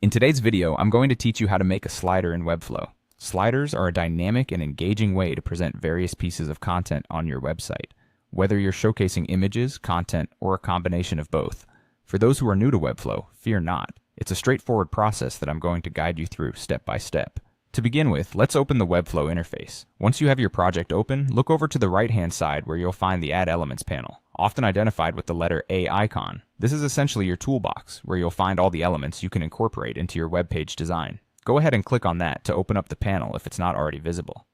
In today's video, I'm going to teach you how to make a slider in Webflow. Sliders are a dynamic and engaging way to present various pieces of content on your website, whether you're showcasing images, content, or a combination of both. For those who are new to Webflow, fear not. It's a straightforward process that I'm going to guide you through step by step. To begin with, let's open the Webflow interface. Once you have your project open, look over to the right-hand side where you'll find the Add Elements panel, often identified with the letter A icon. This is essentially your toolbox, where you'll find all the elements you can incorporate into your web page design. Go ahead and click on that to open up the panel if it's not already visible.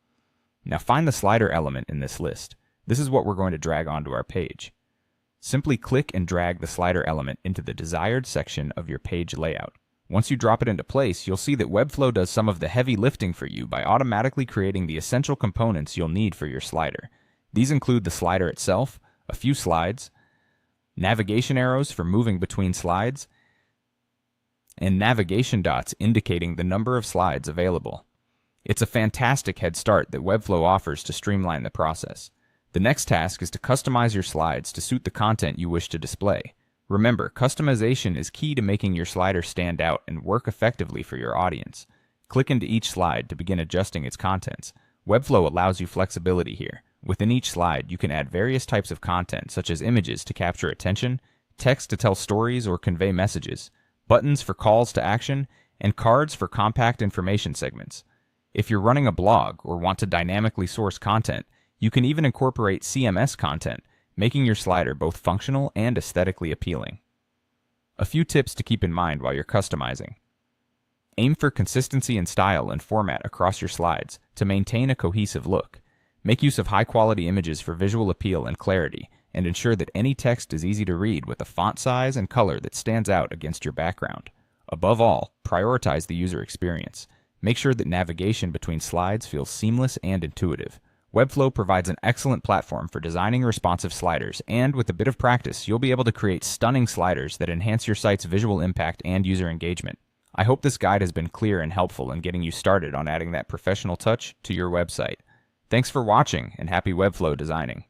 Now find the slider element in this list. This is what we're going to drag onto our page. Simply click and drag the slider element into the desired section of your page layout. Once you drop it into place, you'll see that Webflow does some of the heavy lifting for you by automatically creating the essential components you'll need for your slider. These include the slider itself, a few slides, navigation arrows for moving between slides, and navigation dots indicating the number of slides available. It's a fantastic head start that Webflow offers to streamline the process. The next task is to customize your slides to suit the content you wish to display. Remember, customization is key to making your slider stand out and work effectively for your audience. Click into each slide to begin adjusting its contents. Webflow allows you flexibility here. Within each slide, you can add various types of content, such as images to capture attention, text to tell stories or convey messages, buttons for calls to action, and cards for compact information segments. If you're running a blog or want to dynamically source content, you can even incorporate CMS content, making your slider both functional and aesthetically appealing. A few tips to keep in mind while you're customizing. Aim for consistency in style and format across your slides to maintain a cohesive look. Make use of high-quality images for visual appeal and clarity, and ensure that any text is easy to read with a font size and color that stands out against your background. Above all, prioritize the user experience. Make sure that navigation between slides feels seamless and intuitive. Webflow provides an excellent platform for designing responsive sliders, and with a bit of practice, you'll be able to create stunning sliders that enhance your site's visual impact and user engagement. I hope this guide has been clear and helpful in getting you started on adding that professional touch to your website. Thanks for watching, and happy Webflow designing.